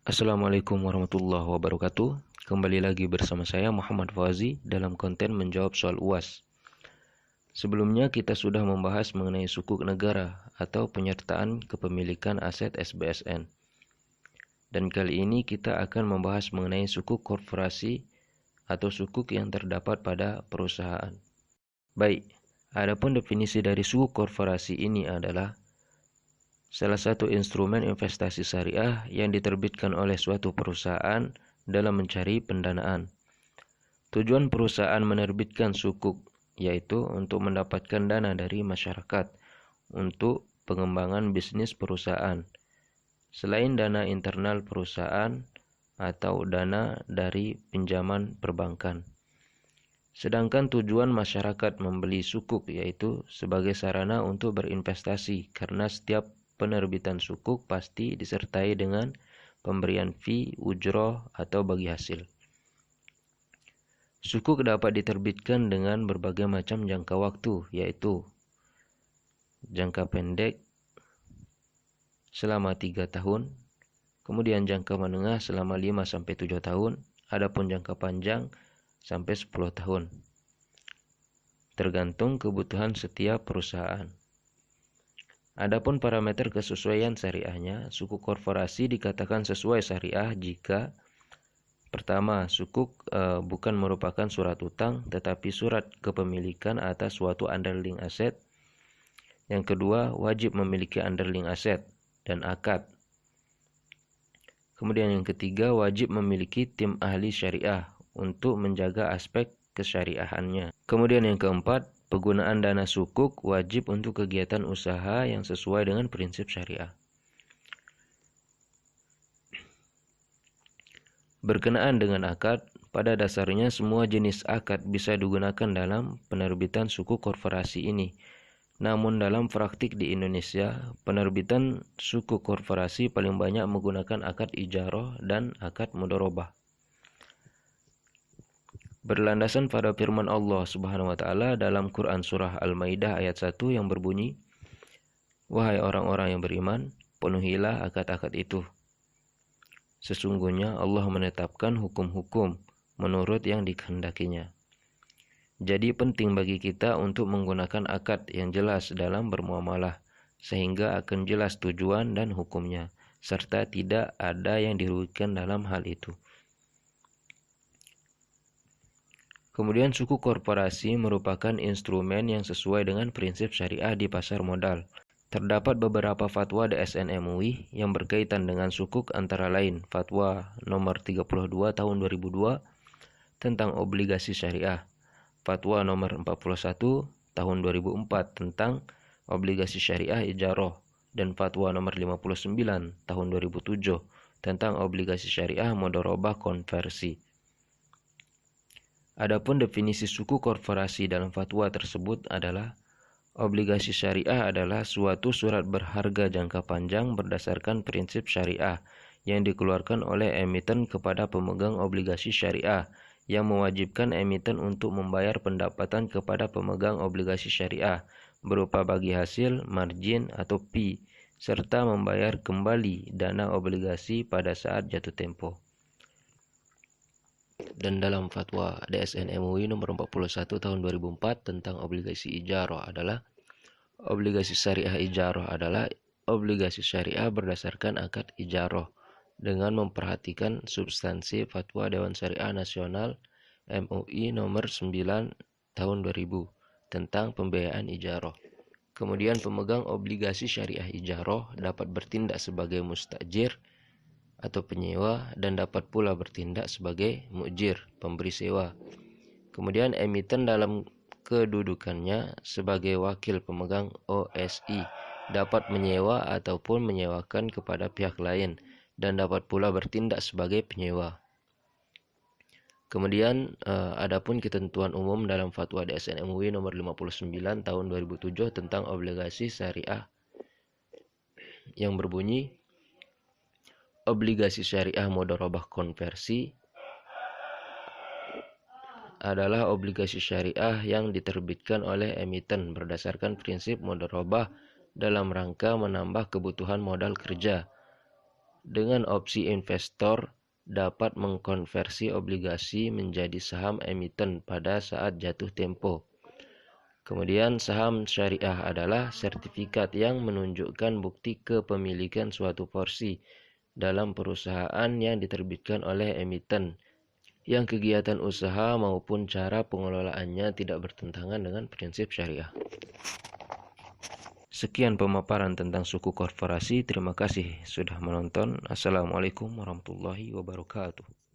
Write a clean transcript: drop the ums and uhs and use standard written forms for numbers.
Assalamualaikum warahmatullahi wabarakatuh. Kembali lagi bersama saya Muhammad Fauzi dalam konten menjawab soal UAS. Sebelumnya kita sudah membahas mengenai sukuk negara atau penyertaan kepemilikan aset SBSN. Dan kali ini kita akan membahas mengenai sukuk korporasi atau sukuk yang terdapat pada perusahaan. Baik, adapun definisi dari sukuk korporasi ini adalah salah satu instrumen investasi syariah yang diterbitkan oleh suatu perusahaan dalam mencari pendanaan. Tujuan perusahaan menerbitkan sukuk yaitu untuk mendapatkan dana dari masyarakat untuk pengembangan bisnis perusahaan, selain dana internal perusahaan atau dana dari pinjaman perbankan. Sedangkan tujuan masyarakat membeli sukuk yaitu sebagai sarana untuk berinvestasi, karena setiap penerbitan sukuk pasti disertai dengan pemberian fee, ujroh, atau bagi hasil. Sukuk dapat diterbitkan dengan berbagai macam jangka waktu, yaitu jangka pendek selama 3 tahun, kemudian jangka menengah selama 5-7 tahun, adapun jangka panjang sampai 10 tahun. Tergantung kebutuhan setiap perusahaan. Adapun parameter kesesuaian syariahnya, sukuk korporasi dikatakan sesuai syariah jika pertama, sukuk bukan merupakan surat utang tetapi surat kepemilikan atas suatu underlying aset. Yang kedua, wajib memiliki underlying aset dan akad. Kemudian yang ketiga, wajib memiliki tim ahli syariah untuk menjaga aspek kesyariahannya. Kemudian yang keempat, penggunaan dana sukuk wajib untuk kegiatan usaha yang sesuai dengan prinsip syariah. Berkenaan dengan akad, pada dasarnya semua jenis akad bisa digunakan dalam penerbitan sukuk korporasi ini. Namun dalam praktik di Indonesia, penerbitan sukuk korporasi paling banyak menggunakan akad ijarah dan akad mudharabah. Berlandasan pada firman Allah Subhanahu wa taala dalam Quran surah Al-Maidah ayat 1 yang berbunyi, "Wahai orang-orang yang beriman, penuhilah akad-akad itu. Sesungguhnya Allah menetapkan hukum-hukum menurut yang dikehendakinya." Jadi penting bagi kita untuk menggunakan akad yang jelas dalam bermuamalah, sehingga akan jelas tujuan dan hukumnya, serta tidak ada yang dirugikan dalam hal itu. Kemudian sukuk korporasi merupakan instrumen yang sesuai dengan prinsip syariah di pasar modal. Terdapat beberapa fatwa DSN MUI yang berkaitan dengan sukuk, antara lain Fatwa nomor 32 tahun 2002 tentang obligasi syariah, Fatwa nomor 41 tahun 2004 tentang obligasi syariah ijarah, dan Fatwa nomor 59 tahun 2007 tentang obligasi syariah mudharabah konversi. Adapun definisi suku korporasi dalam fatwa tersebut adalah obligasi syariah adalah suatu surat berharga jangka panjang berdasarkan prinsip syariah yang dikeluarkan oleh emiten kepada pemegang obligasi syariah, yang mewajibkan emiten untuk membayar pendapatan kepada pemegang obligasi syariah berupa bagi hasil, margin, atau fee, serta membayar kembali dana obligasi pada saat jatuh tempo. Dan dalam fatwa DSN MUI nomor 41 tahun 2004 tentang obligasi ijarah adalah obligasi syariah ijarah adalah obligasi syariah berdasarkan akad ijarah dengan memperhatikan substansi fatwa Dewan Syariah Nasional MUI nomor 9 tahun 2000 tentang pembiayaan ijarah. Kemudian pemegang obligasi syariah ijarah dapat bertindak sebagai mustajir atau penyewa dan dapat pula bertindak sebagai mu'jir, pemberi sewa. Kemudian emiten dalam kedudukannya sebagai wakil pemegang OSI dapat menyewa ataupun menyewakan kepada pihak lain dan dapat pula bertindak sebagai penyewa. Kemudian adapun ketentuan umum dalam fatwa DSN MUI nomor 59 tahun 2007 tentang obligasi syariah yang berbunyi, obligasi syariah mudharabah konversi adalah obligasi syariah yang diterbitkan oleh emiten berdasarkan prinsip mudharabah dalam rangka menambah kebutuhan modal kerja Dengan opsi investor dapat mengkonversi obligasi menjadi saham emiten pada saat jatuh tempo. Kemudian saham syariah adalah sertifikat yang menunjukkan bukti kepemilikan suatu porsi dalam perusahaan yang diterbitkan oleh emiten, yang kegiatan usaha maupun cara pengelolaannya tidak bertentangan dengan prinsip syariah. Sekian pemaparan tentang suku korporasi. Terima kasih sudah menonton. Assalamualaikum warahmatullahi wabarakatuh.